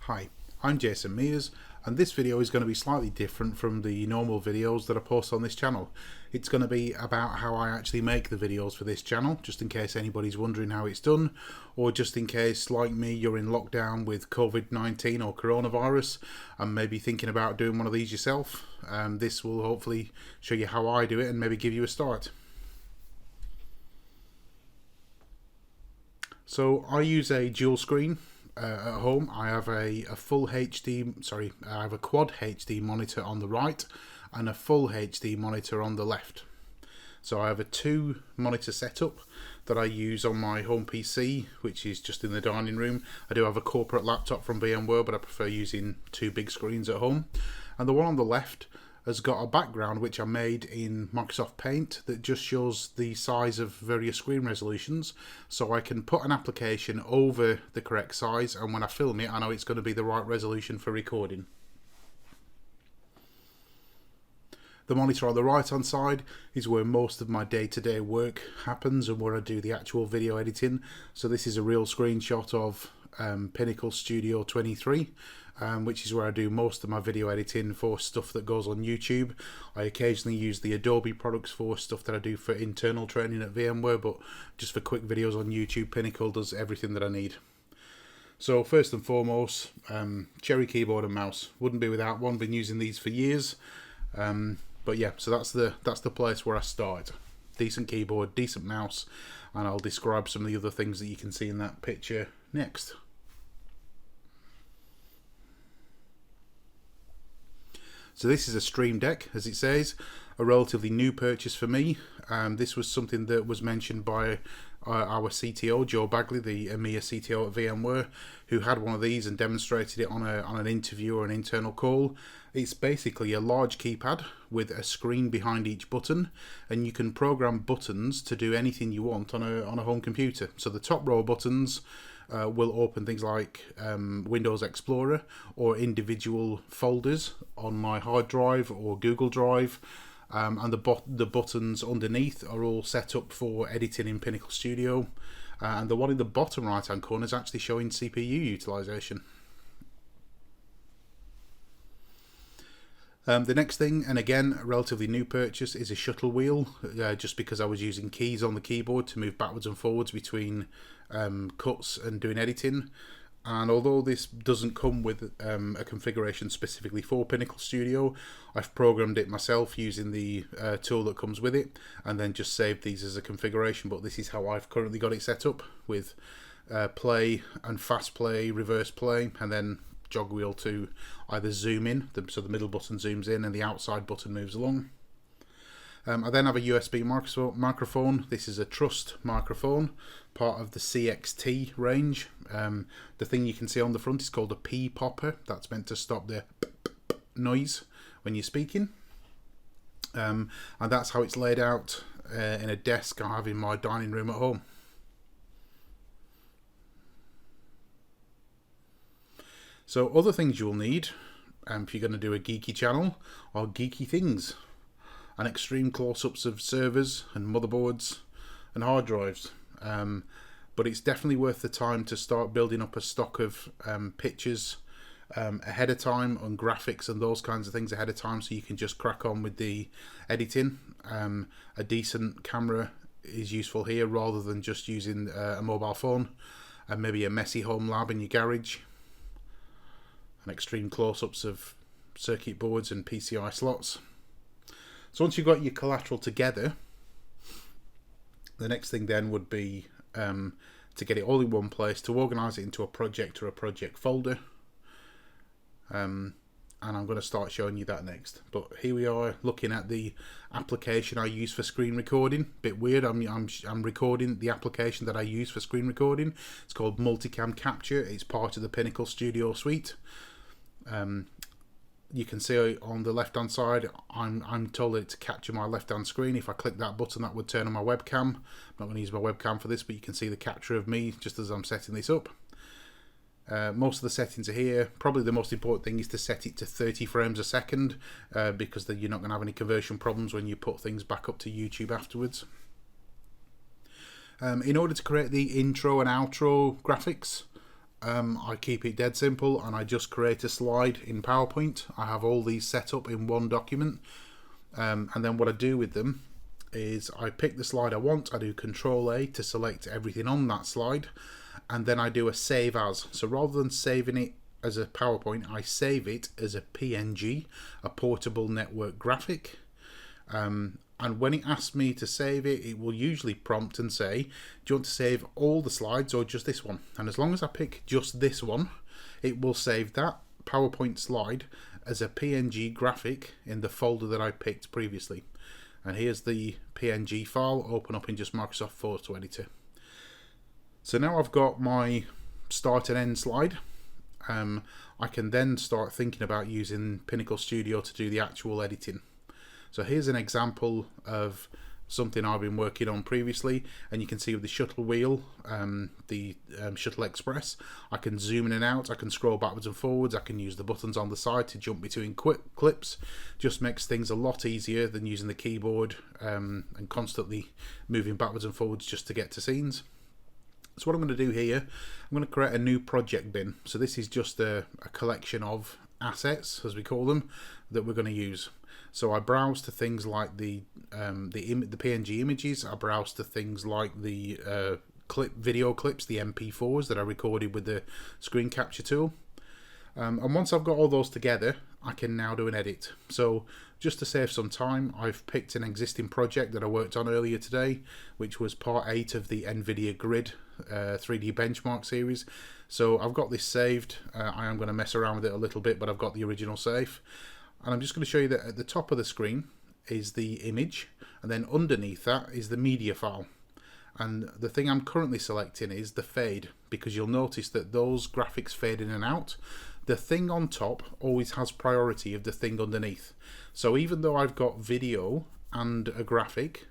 Hi, I'm Jason Meers, and this video is going to be slightly different from the normal videos that I post on this channel. It's going to be about how I actually make the videos for this channel, just in case anybody's wondering how it's done, or just in case, like me, you're in lockdown with COVID-19 or coronavirus and maybe thinking about doing one of these yourself. This will hopefully show you how I do it and maybe give you a start. So I use a dual screen. At home, I have a full HD, I have a quad HD monitor on the right and a full HD monitor on the left. So I have a 2 monitor setup that I use on my home PC, which is just in the dining room. I do have a corporate laptop from VMware, but I prefer using 2 big screens at home. And the one on the left has got a background which I made in Microsoft Paint that just shows the size of various screen resolutions, so I can put an application over the correct size, and when I film it I know it's going to be the right resolution for recording. The monitor on the right hand side is where most of my day-to-day work happens and where I do the actual video editing. So this is a real screenshot of Pinnacle Studio 23, which is where I do most of my video editing for stuff that goes on YouTube. I occasionally use the Adobe products for stuff that I do for internal training at VMware, but just for quick videos on YouTube, Pinnacle does everything that I need. So first and foremost, Cherry keyboard and mouse. Wouldn't be without one, been using these for years. But yeah, so that's the place where I start. Decent keyboard, decent mouse, and I'll describe some of the other things that you can see in that picture next. So this is a StreamDeck, as it says, a relatively new purchase for me. This was something that was mentioned by our CTO, Joe Bagley, the EMEA CTO at VMware, who had one of these and demonstrated it on an interview or an internal call. It's basically a large keypad with a screen behind each button, and you can program buttons to do anything you want on a home computer. So the top row buttons will open things like Windows Explorer or individual folders on my hard drive or Google Drive, and the buttons underneath are all set up for editing in Pinnacle Studio, and the one in the bottom right hand corner is actually showing CPU utilization. The next thing, and again a relatively new purchase, is a Shuttle Wheel, just because I was using keys on the keyboard to move backwards and forwards between cuts and doing editing. And although this doesn't come with a configuration specifically for Pinnacle Studio, I've programmed it myself using the tool that comes with it, and then just saved these as a configuration. But this is how I've currently got it set up, with play and fast play, reverse play, and then jog wheel to either zoom in, so the middle button zooms in and the outside button moves along. I then have a USB microphone. This is a Trust microphone, part of the CXT range. The thing you can see on the front is called a P popper. That's meant to stop the noise when you're speaking. And that's how it's laid out in a desk I have in my dining room at home. So other things you'll need if you're going to do a geeky channel are geeky things, and extreme close-ups of servers and motherboards and hard drives. But it's definitely worth the time to start building up a stock of pictures ahead of time, and graphics and those kinds of things ahead of time, so you can just crack on with the editing. A decent camera is useful here rather than just using a mobile phone, and maybe a messy home lab in your garage. And extreme close-ups of circuit boards and PCI slots. So once you've got your collateral together, the next thing then would be to get it all in one place, to organise it into a project or a project folder. And I'm going to start showing you that next. But here we are looking at the application I use for screen recording. Bit weird, I'm recording the application that I use for screen recording. It's called Multicam Capture. It's part of the Pinnacle Studio suite. You can see on the left hand side, I'm told it to capture my left hand screen. If I click that button, that would turn on my webcam. I'm not going to use my webcam for this, but you can see the capture of me just as I'm setting this up. Most of the settings are here. Probably the most important thing is to set it to 30 frames a second, because then you're not going to have any conversion problems when you put things back up to YouTube afterwards. In order to create the intro and outro graphics, I keep it dead simple and I just create a slide in PowerPoint. I have all these set up in one document, and then what I do with them is I pick the slide I want, I do Control A to select everything on that slide, and then I do a save as. So rather than saving it as a PowerPoint, I save it as a PNG, a portable network graphic. And when it asks me to save it, it will usually prompt and say, do you want to save all the slides or just this one? And as long as I pick just this one, it will save that PowerPoint slide as a PNG graphic in the folder that I picked previously. And here's the PNG file, open up in just Microsoft Photo Editor. So now I've got my start and end slide. I can then start thinking about using Pinnacle Studio to do the actual editing. So here's an example of something I've been working on previously, and you can see with the Shuttle Wheel, the ShuttleExpress, I can zoom in and out, I can scroll backwards and forwards, I can use the buttons on the side to jump between clips. Just makes things a lot easier than using the keyboard and constantly moving backwards and forwards just to get to scenes. So what I'm going to do here, I'm going to create a new project bin. So this is just a collection of assets, as we call them, that we're going to use. So I browse to things like the PNG images. I browse to things like the video clips, the MP4s that I recorded with the screen capture tool. And once I've got all those together, I can now do an edit. So just to save some time, I've picked an existing project that I worked on earlier today, which was part 8 of the NVIDIA Grid 3D benchmark series. So I've got this saved. I am going to mess around with it a little bit, but I've got the original safe. And I'm just going to show you that at the top of the screen is the image, and then underneath that is the media file. And the thing I'm currently selecting is the fade, because you'll notice that those graphics fade in and out. The thing on top always has priority of the thing underneath. So even though I've got video and a graphic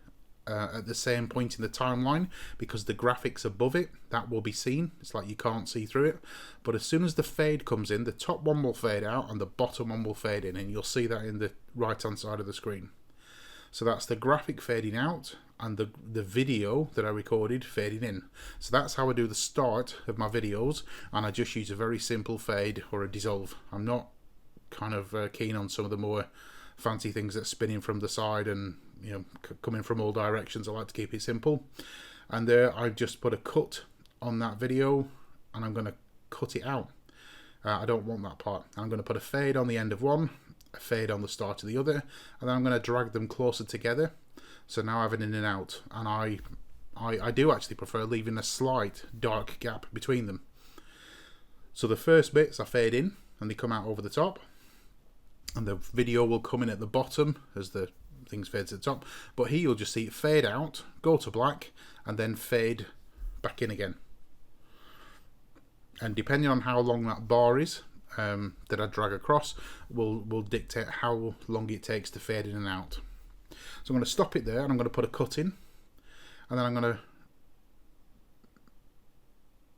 at the same point in the timeline, because the graphics above it, that will be seen. It's like you can't see through it. But as soon as the fade comes in, the top one will fade out and the bottom one will fade in, and you'll see that in the right hand side of the screen. So that's the graphic fading out and the video that I recorded fading in. So that's how I do the start of my videos, and I just use a very simple fade or a dissolve. I'm not kind of keen on some of the more fancy things that's spinning from the side and coming from all directions. I like to keep it simple. And there I've just put a cut on that video, and I'm going to cut it out. I don't want that part. I'm going to put a fade on the end of one, a fade on the start of the other, and then I'm going to drag them closer together. So now I have an in and out, and I do actually prefer leaving a slight dark gap between them. So the first bits I fade in and they come out over the top, and the video will come in at the bottom as the things fade to the top. But here you'll just see it fade out, go to black, and then fade back in again. And depending on how long that bar is that I drag across will dictate how long it takes to fade in and out. So I'm going to stop it there, and I'm going to put a cut in, and then I'm going to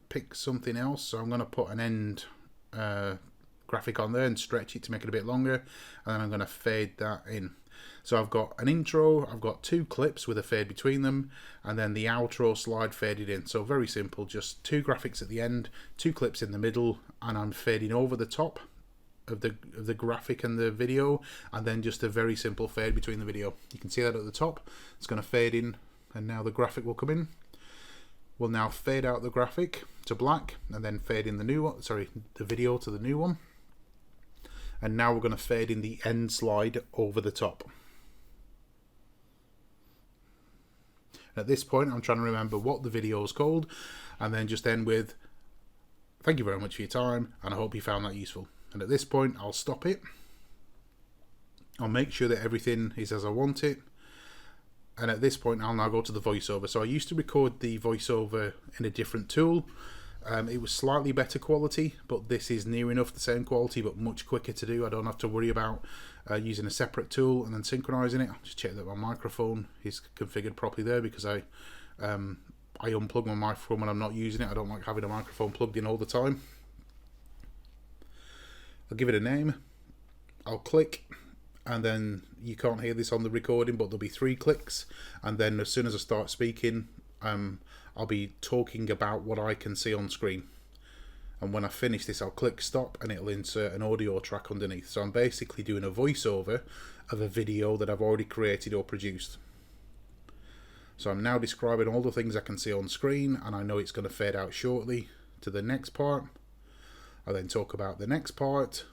pick something else. So I'm going to put an end graphic on there and stretch it to make it a bit longer, and then I'm going to fade that in. So I've got an intro, I've got 2 clips with a fade between them, and then the outro slide faded in. So very simple, just 2 graphics at the end, 2 clips in the middle, and I'm fading over the top of the graphic and the video, and then just a very simple fade between the video. You can see that at the top. It's going to fade in, and now the graphic will come in. We'll now fade out the graphic to black, and then fade in the new one, the video to the new one. And now we're going to fade in the end slide over the top. At this point, I'm trying to remember what the video is called, and then just end with, thank you very much for your time, and I hope you found that useful. And at this point, I'll stop it. I'll make sure that everything is as I want it. And at this point, I'll now go to the voiceover. So I used to record the voiceover in a different tool. It was slightly better quality, but this is near enough the same quality, but much quicker to do. I don't have to worry about using a separate tool and then synchronizing it. I'll just check that my microphone is configured properly there, because I unplug my microphone when I'm not using it. I don't like having a microphone plugged in all the time. I'll give it a name. I'll click, and then you can't hear this on the recording, but there'll be 3 clicks, and then as soon as I start speaking, I'll be talking about what I can see on screen. and when I finish this I'll click stop and it'll insert an audio track underneath. So I'm basically doing a voiceover of a video that I've already created or produced. So I'm now describing all the things I can see on screen, and I know it's going to fade out shortly to the next part. I then talk about the next part,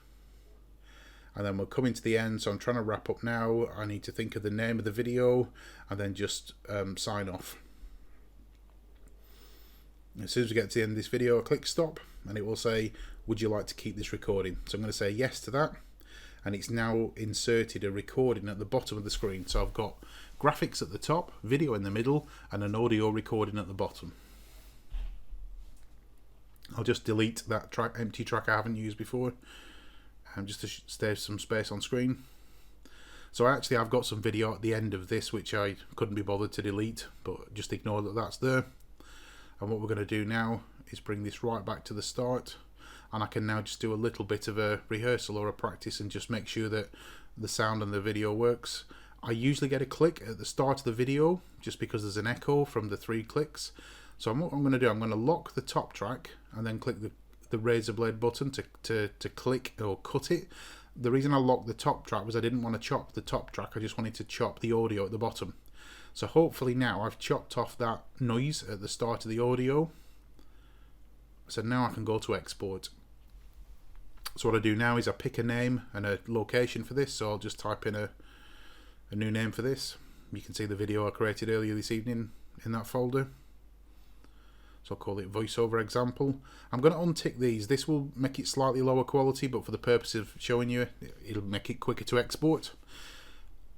and then we're coming to the end. So I'm trying to wrap up now. I need to think of the name of the video and then just sign off. As soon as we get to the end of this video, I click stop and it will say, would you like to keep this recording? So I'm going to say yes to that, and it's now inserted a recording at the bottom of the screen. So I've got graphics at the top, video in the middle, and an audio recording at the bottom. I'll just delete that empty track I haven't used before, just to save some space on screen. So actually I've got some video at the end of this which I couldn't be bothered to delete, but just ignore that that's there. And what we're going to do now is bring this right back to the start, and I can now just do a little bit of a rehearsal or a practice and just make sure that the sound and the video works. I usually get a click at the start of the video just because there's an echo from the 3 clicks. So what I'm going to do, I'm going to lock the top track and then click the razor blade button to click or cut it. The reason I locked the top track was I didn't want to chop the top track, I just wanted to chop the audio at the bottom. So hopefully now I've chopped off that noise at the start of the audio. So now I can go to export. So what I do now is I pick a name and a location for this. So I'll just type in a new name for this. You can see the video I created earlier this evening in that folder. So I'll call it voiceover example. I'm going to untick these. This will make it slightly lower quality, but for the purpose of showing you, it'll make it quicker to export.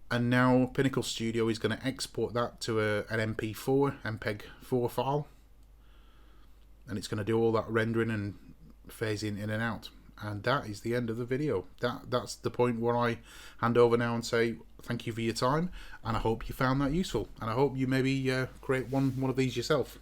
And now Pinnacle Studio is going to export that to an MP4, MPEG-4 file. And it's going to do all that rendering and phasing in and out. And that is the end of the video. That's the point where I hand over now and say thank you for your time, and I hope you found that useful, and I hope you maybe create one of these yourself.